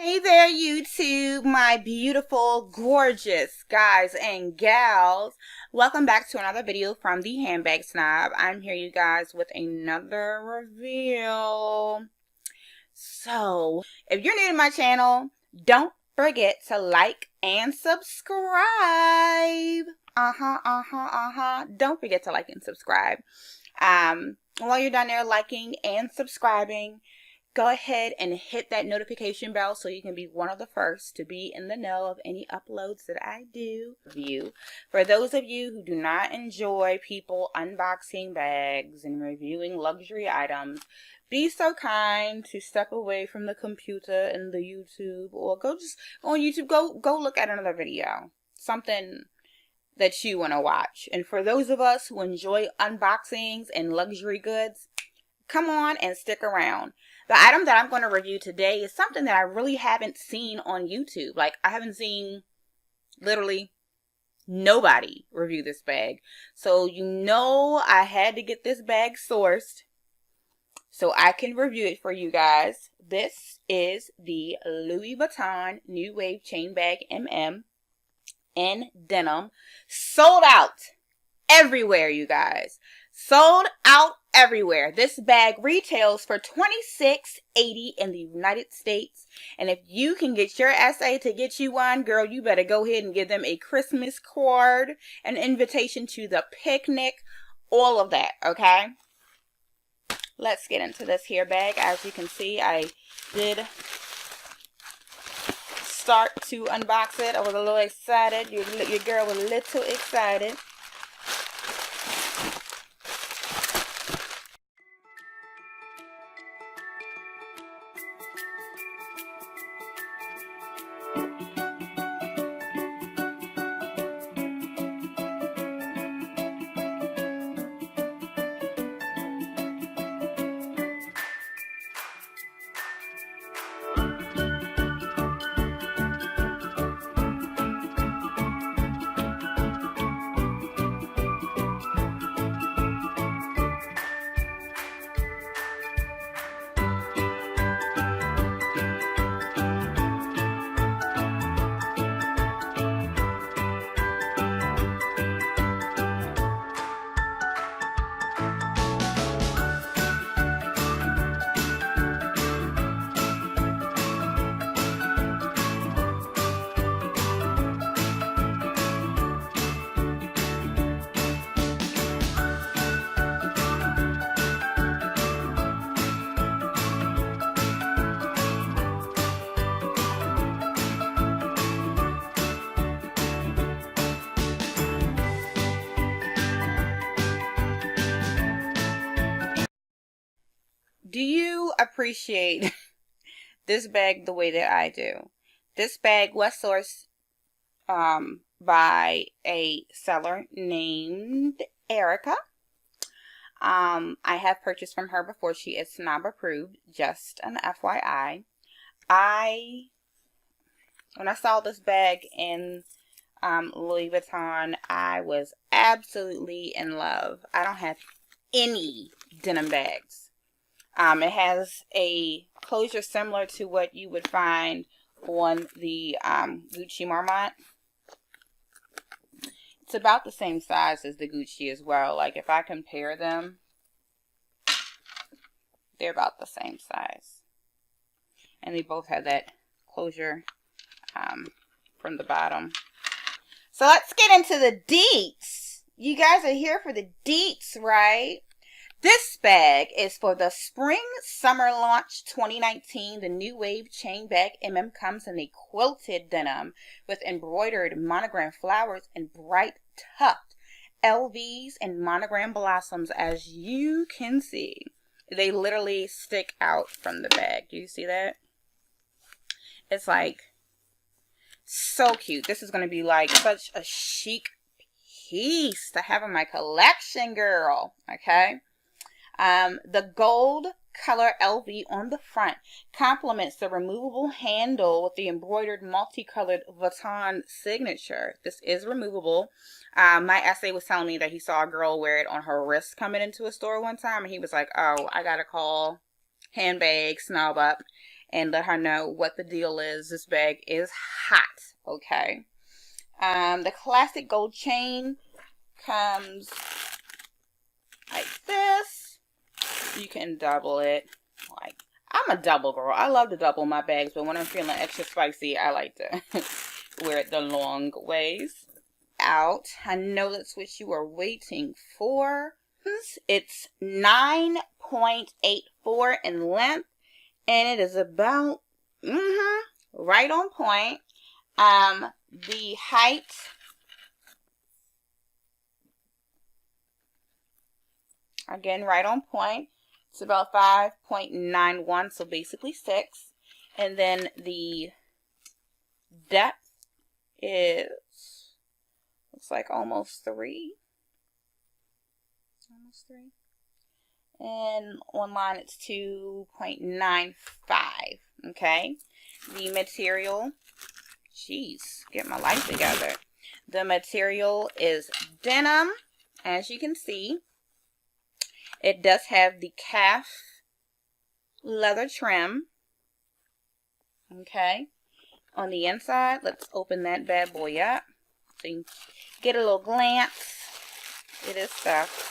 Hey there, YouTube, my beautiful, gorgeous guys and gals. Welcome back to another video from the Handbag Snob. I'm here, you guys, with another reveal. So, if you're new to my channel, don't forget to like and subscribe. Don't forget to like and subscribe. While you're down there liking and subscribing, go ahead and hit that notification bell so you can be one of the first to be in the know of any uploads that I do. For those of you who do not enjoy people unboxing bags and reviewing luxury items, be so kind to step away from the computer and the YouTube, or go on YouTube, go look at another video, something that you want to watch. And for those of us who enjoy unboxings and luxury goods, come on and stick around. The item that I'm going to review today is something that I really haven't seen on YouTube. Like, I haven't seen literally nobody review this bag. So you know I had to get this bag sourced so I can review it for you guys. This is the Louis Vuitton New Wave Chain Bag MM in denim. Sold out everywhere, you guys. Sold out everywhere. This bag retails for $26.80 in the United States. And if you can get your SA to get you one, girl, you better go ahead and give them a Christmas card, an invitation to the picnic, all of that, okay? Let's get into this here bag. As you can see, I did start to unbox it. I was a little excited. Your girl was a little excited. Do you appreciate this bag the way that I do? This bag was sourced by a seller named Erica. I have purchased from her before. She is snob approved, just an FYI. When I saw this bag in Louis Vuitton, I was absolutely in love. I don't have any denim bags. It has a closure similar to what you would find on the Gucci Marmont. It's about the same size as the Gucci as well. Like, if I compare them, they're about the same size. And they both have that closure from the bottom. So let's get into the deets. You guys are here for the deets, right? This bag is for the Spring Summer Launch 2019. The New Wave Chain Bag MM comes in a quilted denim with embroidered monogram flowers and bright tucked LVs and monogram blossoms. As you can see, they literally stick out from the bag. Do you see that? It's like so cute. This is going to be like such a chic piece to have in my collection, girl. Okay. The gold color LV on the front complements the removable handle with the embroidered multicolored Vuitton signature. This is removable. My essay was telling me that he saw a girl wear it on her wrist coming into a store one time, and he was like, oh, I gotta call Handbag Snob up and let her know what the deal is. This bag is hot, okay? The classic gold chain comes like this. You can double it. Like, I'm a double girl. I love to double my bags, but when I'm feeling extra spicy, I like to wear it the long ways out. I know that's what you are waiting for. It's 9.84 in length, and it is about right on point. The height, again, right on point. It's about 5.91, so basically 6. And then the depth is, looks like almost 3. Almost 3. And online it's 2.95. Okay. The material, jeez, get my life together. The material is denim, as you can see. It does have the calf leather trim. Okay. On the inside, let's open that bad boy up so you can get a little glance. It is stuff.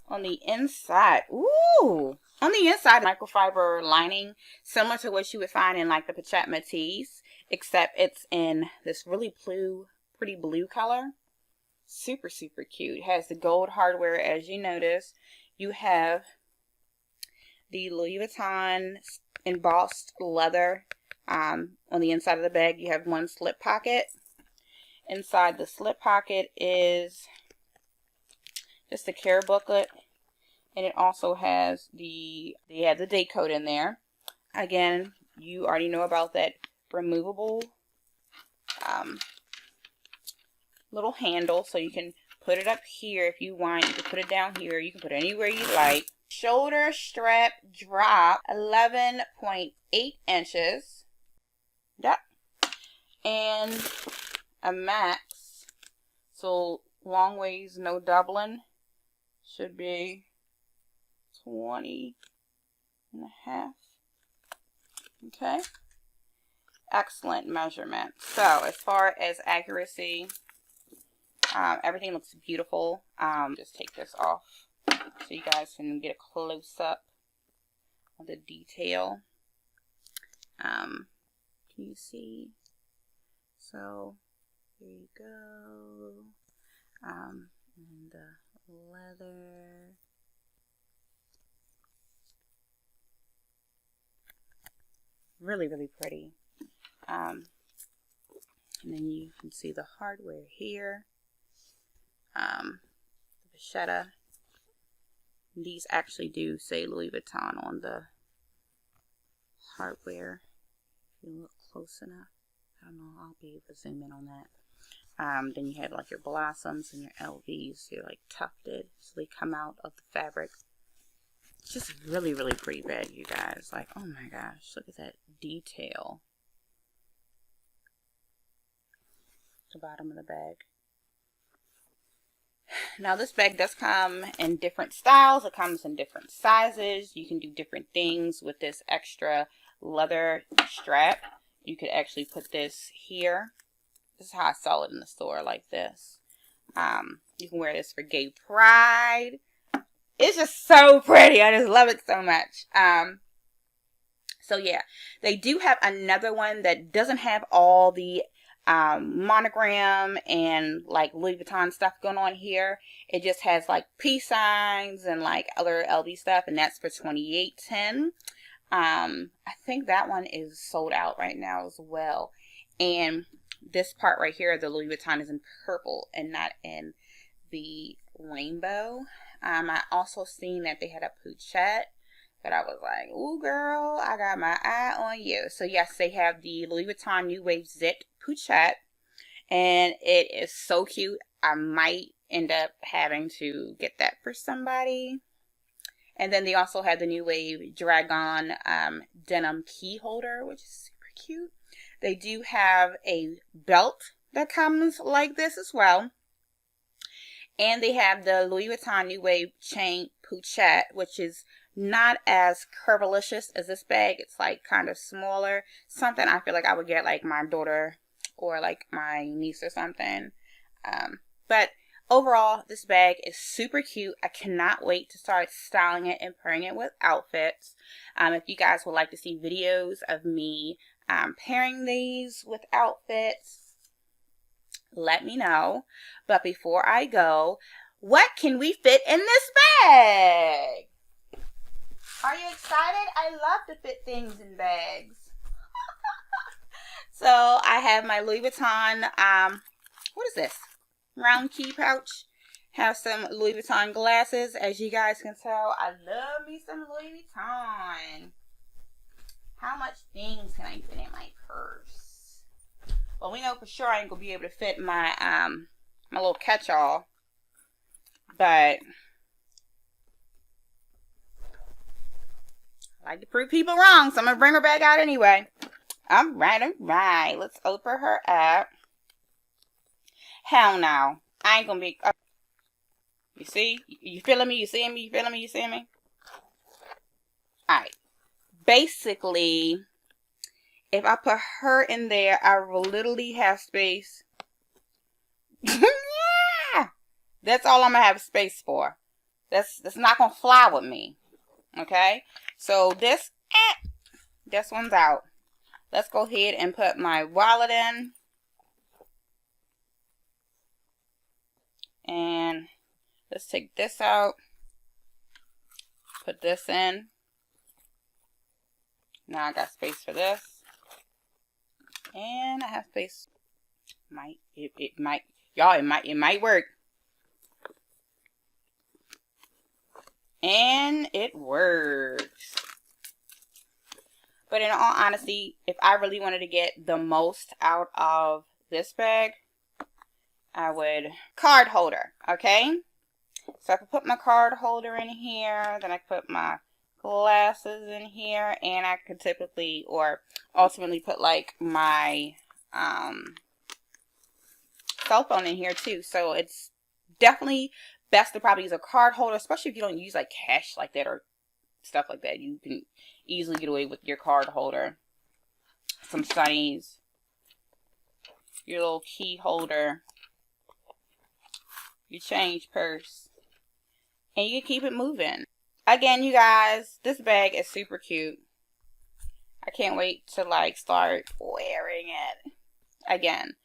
On the inside, ooh! On the inside, microfiber lining, similar to what you would find in like the pajama tees, except it's in this really pretty blue color. Super, super cute. It has the gold hardware, as you notice. You have the Louis Vuitton embossed leather on the inside of the bag. You have one slip pocket. Inside the slip pocket is just a care booklet, and it also has the date code in there. Again, you already know about that removable little handle, so you can put it up here if you want. You can put it down here. You can put it anywhere you like. Shoulder strap drop, 11.8 inches. Yep. And a max. So long ways, no doubling. Should be 20 and a half. Okay. Excellent measurement. So as far as accuracy, everything looks beautiful. Just take this off so you guys can get a close-up of the detail. Can you see? So here you go. And the leather. Really, really pretty. And then you can see the hardware here. The vachetta. These actually do say Louis Vuitton on the hardware. If you look close enough. I don't know, I'll be able to zoom in on that. Then you have like your blossoms and your LVs. They're like tufted, so they come out of the fabric. It's just really, really pretty bag, you guys. Like, oh my gosh, look at that detail. The bottom of the bag. Now this bag does come in different styles. It comes in different sizes. You can do different things with this extra leather strap. You could actually put this here. This is how I saw it in the store, like this. You can wear this for gay pride. It's just so pretty. I just love it so much. So yeah, they do have another one that doesn't have all the monogram and like Louis Vuitton stuff going on here. It just has like peace signs and like other LV stuff, and that's for $28.10. I think that one is sold out right now as well. And this part right here, the Louis Vuitton, is in purple and not in the rainbow. I also seen that they had a pochette, but I was like, ooh girl, I got my eye on you. So yes, they have the Louis Vuitton New Wave Zit pochette, and it is so cute. I might end up having to get that for somebody. And then they also have the New Wave Dragon denim key holder, which is super cute. They do have a belt that comes like this as well. And they have the Louis Vuitton New Wave chain pochette, which is not as curvilicious as this bag. It's like kind of smaller. Something I feel like I would get like my daughter or like my niece or something. But overall, this bag is super cute. I cannot wait to start styling it and pairing it with outfits. If you guys would like to see videos of me pairing these with outfits, let me know. But before I go, what can we fit in this bag? Are you excited? I love to fit things in bags. So I have my Louis Vuitton, what is this? Round key pouch. Have some Louis Vuitton glasses. As you guys can tell, I love me some Louis Vuitton. How much things can I fit in my purse? Well, we know for sure I ain't gonna be able to fit my my little catch-all, but I like to prove people wrong, so I'm gonna bring her back out anyway. All right. Let's open her up. Hell no. I ain't gonna be... You see? You feeling me? You seeing me? You feeling me? You seeing me? Alright. Basically, if I put her in there, I will literally have space. Yeah! That's all I'm gonna have space for. That's not gonna fly with me. Okay? So this one's out. Let's go ahead and put my wallet in. And let's take this out. Put this in. Now I got space for this. And I have space. It might work. And it works. But in all honesty, if I really wanted to get the most out of this bag, I would card holder, okay? So I could put my card holder in here, then I could put my glasses in here, and I could typically or ultimately put like my cell phone in here too. So it's definitely best to probably use a card holder, especially if you don't use like cash like that or stuff like that. You can easily get away with your card holder. Some sunnies, your little key holder, your change purse, and you can keep it moving. Again, you guys, this bag is super cute. I can't wait to like start wearing it. Again,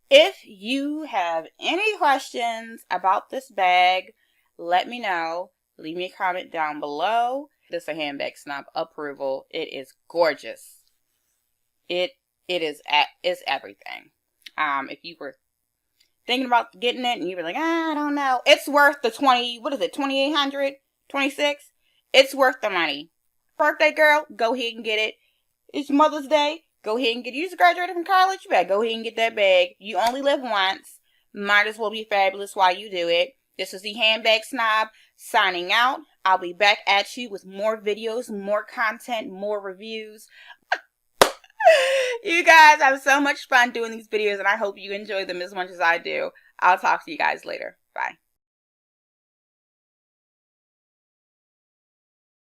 if you have any questions about this bag, let me know. Leave me a comment down below. This is a handbag snob approval. It is gorgeous. It is everything. If you were thinking about getting it and you were like, I don't know, it's worth the 2800, 26. It's worth the money. Birthday girl, go ahead and get it. It's Mother's Day, go ahead and get it. You just graduated from college, you better go ahead and get that bag. You only live once. Might as well be fabulous while you do it. This is the Handbag Snob signing out. I'll be back at you with more videos, more content, more reviews. You guys have so much fun doing these videos, and I hope you enjoy them as much as I do. I'll talk to you guys later. Bye.